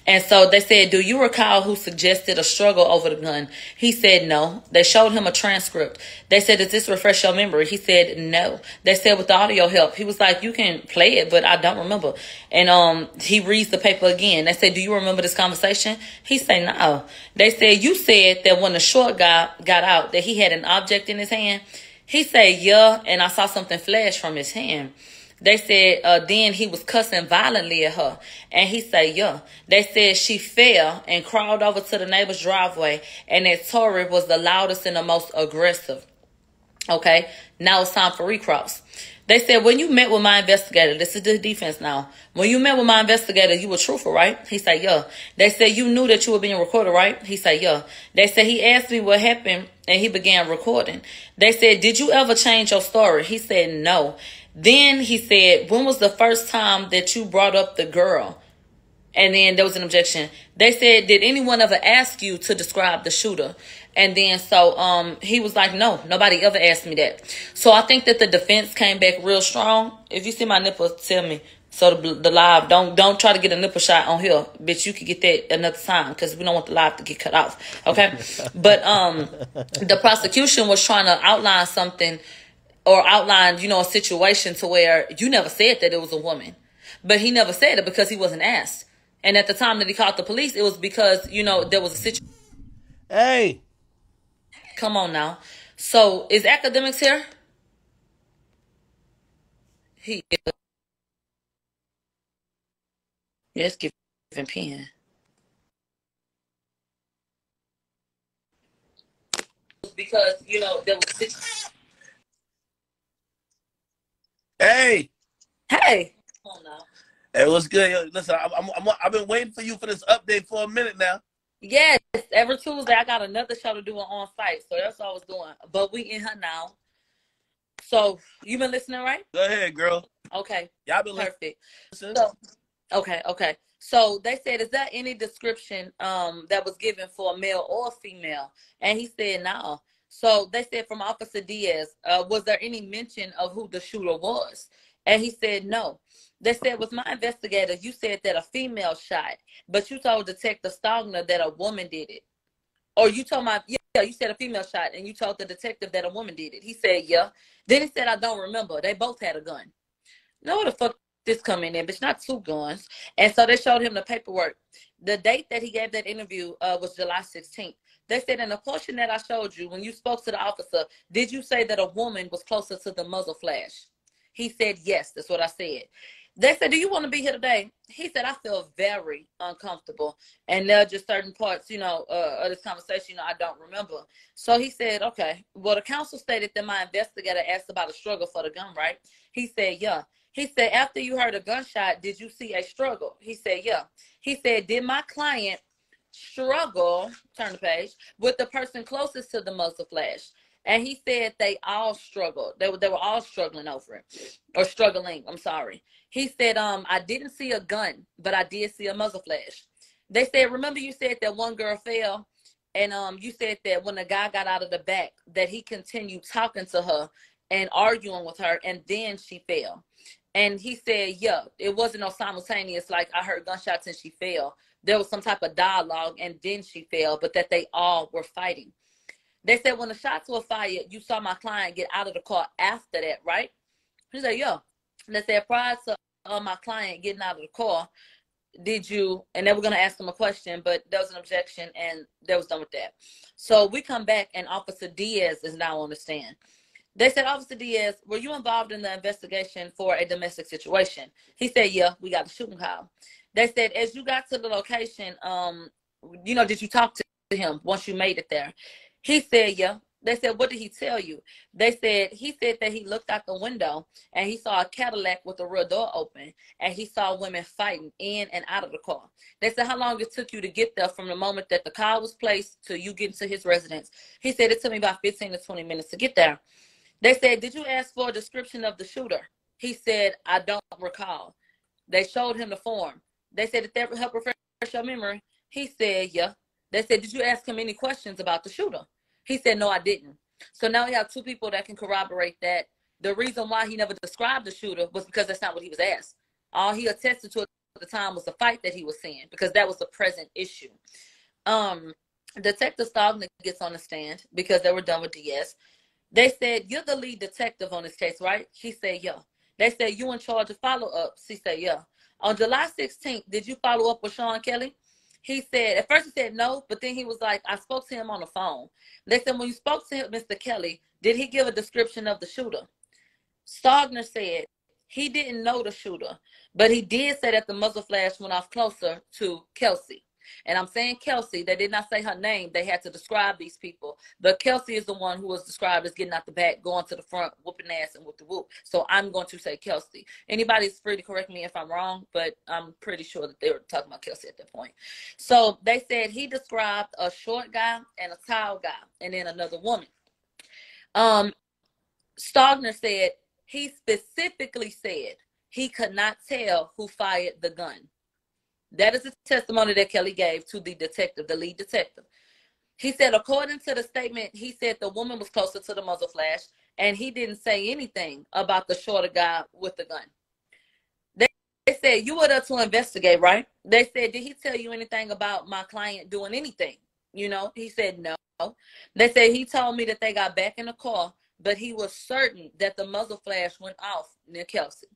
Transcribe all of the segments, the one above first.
And so they said, do you recall who suggested a struggle over the gun? He said no. They showed him a transcript. They said, does this refresh your memory? He said no. They said, with the audio help. He was like, you can play it, but I don't remember. And he reads the paper again. They said, do you remember this conversation? He said no. They said, you said that when the short guy got out that he had an object in his hand. He said, yeah, and I saw something flash from his hand. They said, then he was cussing violently at her. And he said, yeah. They said she fell and crawled over to the neighbor's driveway. And that Tory was the loudest and the most aggressive. Okay, now it's time for recross. They said, when you met with my investigator, this is the defense now. When you met with my investigator, you were truthful, right? He said, yeah. They said, you knew that you were being recorded, right? He said, yeah. They said, he asked me what happened and he began recording. They said, did you ever change your story? He said, no. Then he said, when was the first time that you brought up the girl? And then there was an objection. They said, did anyone ever ask you to describe the shooter? And then so he was like, no, nobody ever asked me that. So I think that the defense came back real strong. If you see my nipple, tell me. So the live, don't try to get a nipple shot on here. Bitch, you could get that another time because we don't want the live to get cut off. Okay? But the prosecution was trying to outline something or outline, a situation to where you never said that it was a woman. But he never said it because he wasn't asked. And at the time that he called the police, it was because, there was a situation. Hey. Come on now. So, is Akademiks here? He is. Yes, give him pen. Because, there was a situation. Hey. Hey. Come on now. Hey, what's good? Yo, listen, I've been waiting for you for this update for a minute now. Yes, every Tuesday I got another show to do on site, so that's what I was doing. But we in her now. So you been listening, right? Go ahead, girl. Okay. Y'all been perfect. Listening. So, okay. So they said, is there any description that was given for a male or female? And he said no. So they said from Officer Diaz, was there any mention of who the shooter was? And he said no. They said, with my investigator, you said that a female shot, but you told Detective Stogner that a woman did it. Or you told you said a female shot, and you told the detective that a woman did it. He said, yeah. Then he said, I don't remember. They both had a gun. Know what the fuck this coming in, bitch? Not two guns. And so they showed him the paperwork. The date that he gave that interview was July 16th. They said in the portion that I showed you, when you spoke to the officer, did you say that a woman was closer to the muzzle flash? He said, yes, that's what I said. They said, do you want to be here today? He said, I feel very uncomfortable. And there are just certain parts, of this conversation, I don't remember. So he said, okay. Well, the counsel stated that my investigator asked about a struggle for the gun, right? He said, yeah. He said, after you heard a gunshot, did you see a struggle? He said, yeah. He said, did my client struggle, turn the page, with the person closest to the muzzle flash? And he said they all struggled. They were all struggling over it. Or struggling, I'm sorry. He said, I didn't see a gun, but I did see a muzzle flash. They said, remember you said that one girl fell? And you said that when the guy got out of the back, that he continued talking to her and arguing with her, and then she fell. And he said, yeah, it wasn't no simultaneous, like I heard gunshots and she fell. There was some type of dialogue, and then she fell, but that they all were fighting. They said when the shots were fired, you saw my client get out of the car after that, right? He said, yeah. They said prior to my client getting out of the car, did you, and they were going to ask him a question, but there was an objection, and they was done with that. So we come back, and Officer Diaz is now on the stand. They said, Officer Diaz, were you involved in the investigation for a domestic situation? He said, yeah, we got the shooting call. They said, as you got to the location, did you talk to him once you made it there? He said, yeah. They said, what did he tell you? He said that he looked out the window and he saw a Cadillac with the rear door open, and he saw women fighting in and out of the car. They said, how long it took you to get there from the moment that the car was placed to you getting to his residence? He said, it took me about 15 to 20 minutes to get there. They said, did you ask for a description of the shooter? He said, I don't recall. They showed him the form. They said, did that help refresh your memory? He said, yeah. They said, did you ask him any questions about the shooter? He said, no, I didn't. So now we have two people that can corroborate that the reason why he never described the shooter was because that's not what he was asked. All he attested to the time was the fight that he was seeing, because that was the present issue. Detective Stogner gets on the stand because they were done with DS. They said, "You're the lead detective on this case, right?" He said, "Yeah." They said, "You in charge of follow-ups?" He said, "Yeah." On July 16th, did you follow up with Sean Kelly? He said, at first he said no, but then he was like, "I spoke to him on the phone." They said, "When you spoke to him, Mr. Kelly, did he give a description of the shooter?" Stogner said he didn't know the shooter, but he did say that the muzzle flash went off closer to Kelsey. And I'm saying Kelsey, they did not say her name. They had to describe these people. But Kelsey is the one who was described as getting out the back, going to the front, whooping ass and whoop the whoop. So I'm going to say Kelsey. Anybody's free to correct me if I'm wrong, but I'm pretty sure that they were talking about Kelsey at that point. So they said he described a short guy and a tall guy, and then another woman. Stogner said he specifically said he could not tell who fired the gun. That is the testimony that Kelly gave to the detective, the lead detective. He said, according to the statement, he said the woman was closer to the muzzle flash, and he didn't say anything about the shorter guy with the gun. They said, "You were there to investigate, right?" They said, "Did he tell you anything about my client doing anything?" He said, "No." They said, "He told me that they got back in the car, but he was certain that the muzzle flash went off near Kelsey."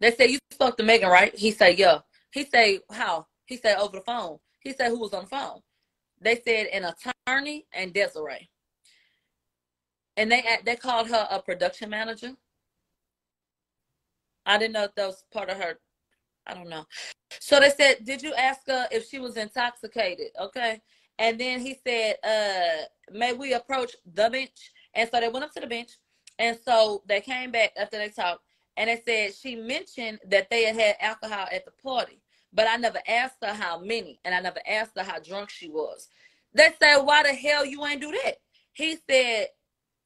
They said, "You spoke to Megan, right?" He said, "Yeah." He said, "How?" He said, "Over the phone." He said, "Who was on the phone?" They said, "An attorney and Desiree." And they called her a production manager. I didn't know if that was part of her. I don't know. So they said, "Did you ask her if she was intoxicated?" Okay. And then he said, "May we approach the bench?" And so they went up to the bench. And so they came back after they talked. And they said she mentioned that they had alcohol at the party. But I never asked her how many. And I never asked her how drunk she was. They said, "Why the hell you ain't do that?" He said,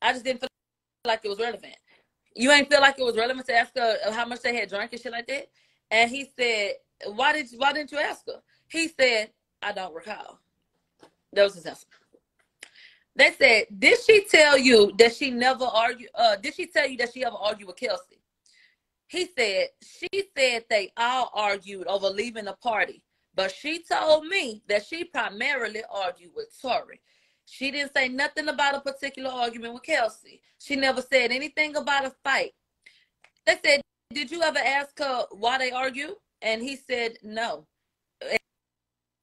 "I just didn't feel like it was relevant." You ain't feel like it was relevant to ask her how much they had drank and shit like that? And he said, why didn't you ask her? He said, "I don't recall." That was his answer. They said, "Did she tell you that she never argued? Did she tell you that she ever argued with Kelsey?" He said, "She said they all argued over leaving the party, but she told me that she primarily argued with Tori. She didn't say nothing about a particular argument with Kelsey. She never said anything about a fight." They said, "Did you ever ask her why they argued?" And he said, "No."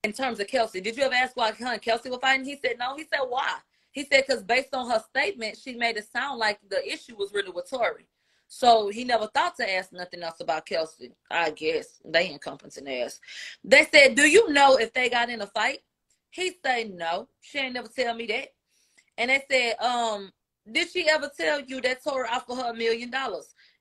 In terms of Kelsey, did you ever ask why her and Kelsey were fighting? He said, "No." He said, "Why?" He said, "Because based on her statement, she made it sound like the issue was really with Tori." So he never thought to ask nothing else about Kelsey. I guess they incompetent ass. They said, "Do you know if they got in a fight?" He said, "No, she ain't never tell me that." And they said, "Did she ever tell you that Tori offered her $1 million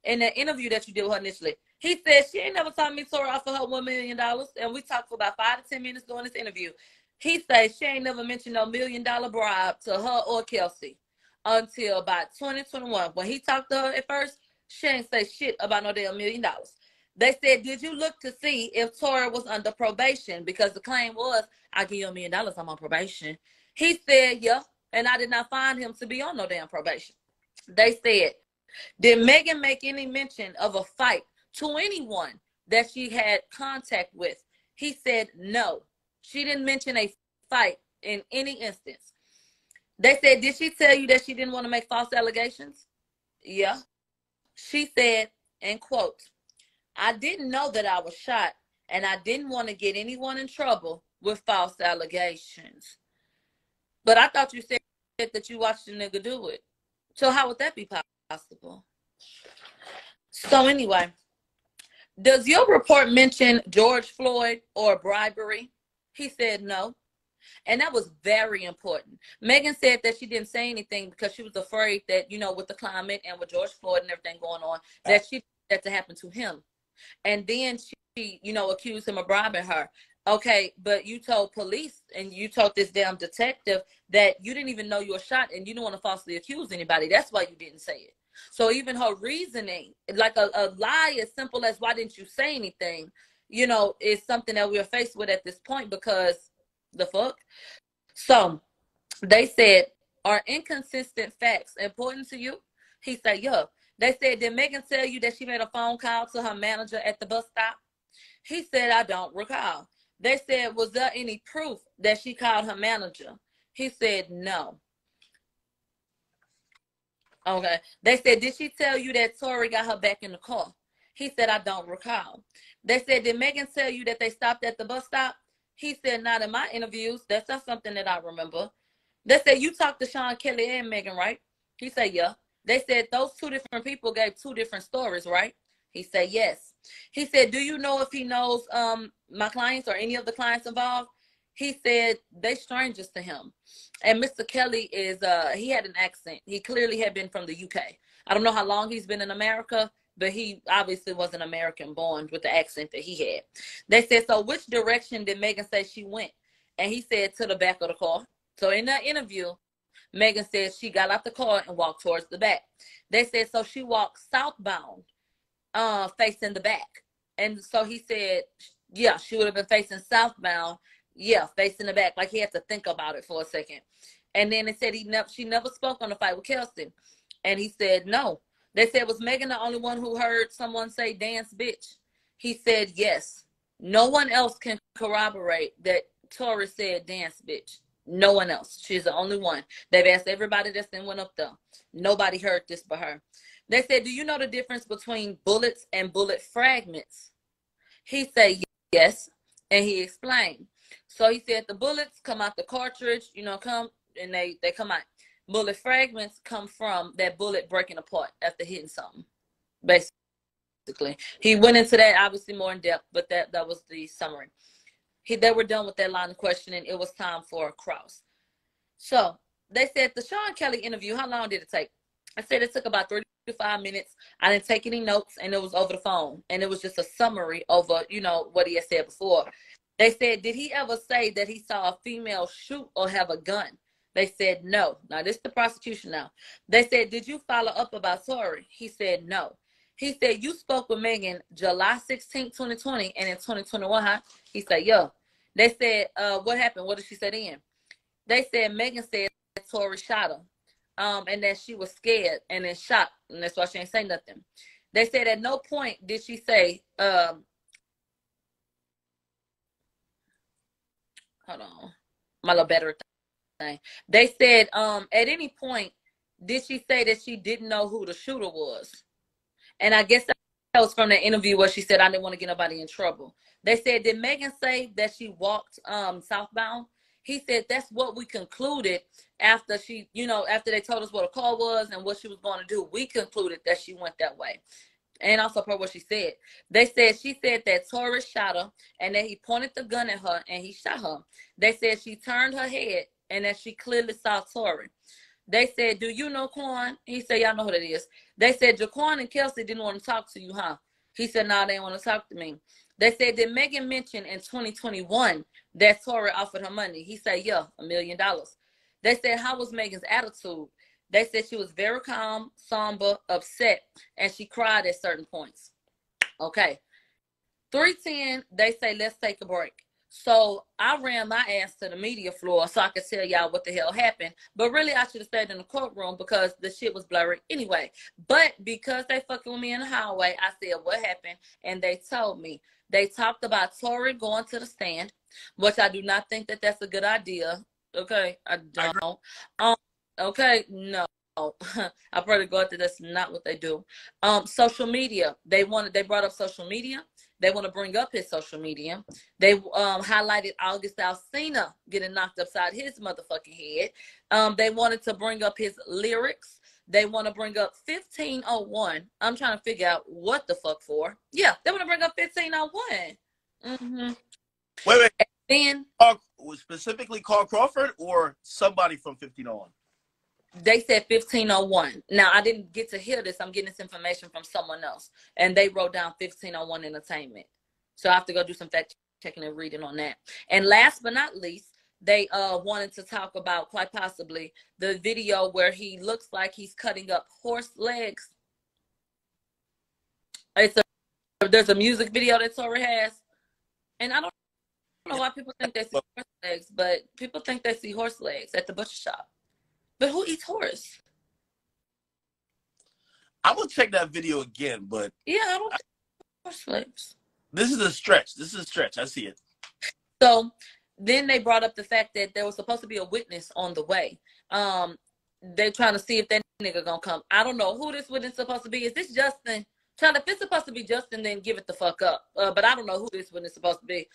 in the interview that you did with her initially?" He said, "She ain't never told me Tori offered her $1 million. And we talked for about 5 to 10 minutes during this interview." He said she ain't never mentioned no $1 million bribe to her or Kelsey until about 2021. When he talked to her at first, she ain't say shit about no damn $1 million. They said, "Did you look to see if Tori was under probation?" Because the claim was, "I give you $1 million, I'm on probation." He said, "Yeah, and I did not find him to be on no damn probation." They said, "Did Megan make any mention of a fight to anyone that she had contact with?" He said, "No, she didn't mention a fight in any instance." They said, "Did she tell you that she didn't want to make false allegations?" Yeah. She said, and quote, "I didn't know that I was shot, and I didn't want to get anyone in trouble with false allegations." But I thought you said that you watched the nigga do it. So how would that be possible? So anyway, does your report mention George Floyd or bribery? He said no. And that was very important. Megan said that she didn't say anything because she was afraid that, with the climate and with George Floyd and everything going on, that she that to happen to him. And then she, accused him of bribing her. Okay, but you told police and you told this damn detective that you didn't even know you were shot and you didn't want to falsely accuse anybody. That's why you didn't say it. So even her reasoning, like a lie as simple as "why didn't you say anything," is something that we're faced with at this point, because the fuck. So they said, "Are inconsistent facts important to you?" He said, "Yeah." They said, "Did Megan tell you that she made a phone call to her manager at the bus stop?" He said, I don't recall. They said, was there any proof that she called her manager? He said, no. Okay. They said, did she tell you that Tori got her back in the car? He said, I don't recall. They said, did Megan tell you that they stopped at the bus stop? He said, not in my interviews. That's not something that I remember. They said, you talked to Sean Kelly and Megan, right? He said, yeah. They said, those two different people gave two different stories, right? He said, yes. He said, do you know if he knows my clients or any of the clients involved? He said, they strangers to him. And Mr. Kelly is, he had an accent. He clearly had been from the UK. I don't know how long he's been in America, but he obviously was an American born with the accent that he had. They said, so which direction did Megan say she went? And he said, to the back of the car. So in that interview, Megan said she got out the car and walked towards the back. They said, so she walked southbound, facing the back. And so he said, yeah, she would have been facing southbound. Yeah, facing the back. Like he had to think about it for a second. And then it said she never spoke on the fight with Kelsey. And he said, no. They said, was Megan the only one who heard someone say dance bitch? He said, yes. No one else can corroborate that Tori said dance bitch. No one else. She's the only one. They've asked everybody that's then went up there. Nobody heard this but her. They said, do you know the difference between bullets and bullet fragments? He said, yes. And he explained. So he said the bullets come out the cartridge, come and they come out. Bullet fragments come from that bullet breaking apart after hitting something, basically. He went into that obviously more in depth, but that was the summary. They were done with that line of questioning. It was time for a cross. So they said the Sean Kelly interview, how long did it take? I said it took about 35 minutes. I didn't take any notes, and it was over the phone. And it was just a summary over, what he had said before. They said, did he ever say that he saw a female shoot or have a gun? They said, no. Now, this is the prosecution now. They said, did you follow up about Tori? He said, no. He said, you spoke with Megan July 16, 2020, and in 2021, huh? He said, yeah. They said, what happened? What did she say then? They said Megan said Tori shot her, and that she was scared and then shot, and that's why she ain't say nothing. They said at no point did she say, hold on, my little battery thing. They said, at any point did she say that she didn't know who the shooter was? And I guess that was from the interview where she said, I didn't want to get nobody in trouble. They said, did Megan say that she walked southbound? He said, that's what we concluded after after they told us what a car was and what she was going to do. We concluded that she went that way. And also per what she said. They said she said that Tori shot her and that he pointed the gun at her and he shot her. They said she turned her head and that she clearly saw Tori. They said, do you know Quan? He said, y'all know who that is. They said, Jaquan and Kelsey didn't want to talk to you, huh? He said, no, they didn't want to talk to me. They said, did Megan mention in 2021 that Tori offered her money? He said, yeah, $1 million. They said, how was Megan's attitude? They said she was very calm, somber, upset, and she cried at certain points. Okay. 3:10, they say, let's take a break. So I ran my ass to the media floor so I could tell y'all what the hell happened. But really, I should have stayed in the courtroom because the shit was blurry anyway. But because they fucking with me in the hallway, I said what happened, and they told me. They talked about Tori going to the stand, which I do not think that that's a good idea. Okay, I don't. Okay, no. I probably go out there. That's not what they do. Social media. They brought up social media. They want to bring up his social media. They highlighted August Alsina getting knocked upside his motherfucking head. They wanted to bring up his lyrics. They want to bring up 1501. I'm trying to figure out what the fuck for. Yeah, they want to bring up 1501. Mm-hmm. Wait. And then specifically Carl Crawford or somebody from 1501? They said 1501. Now, I didn't get to hear this. I'm getting this information from someone else. And they wrote down 1501 Entertainment. So I have to go do some fact checking and reading on that. And last but not least, they wanted to talk about, quite possibly, the video where he looks like he's cutting up horse legs. There's a music video that Tori has. And I don't know why people think they see horse legs, but people think they see horse legs at the butcher shop. But who eats horse? I'm gonna check that video again, but yeah, I don't horse legs. This is a stretch. This is a stretch. I see it. So then they brought up the fact that there was supposed to be a witness on the way. They're trying to see if that nigga gonna come. I don't know who this witness is supposed to be. Is this Justin? Child, if it's supposed to be Justin, then give it the fuck up. But I don't know who this witness is supposed to be.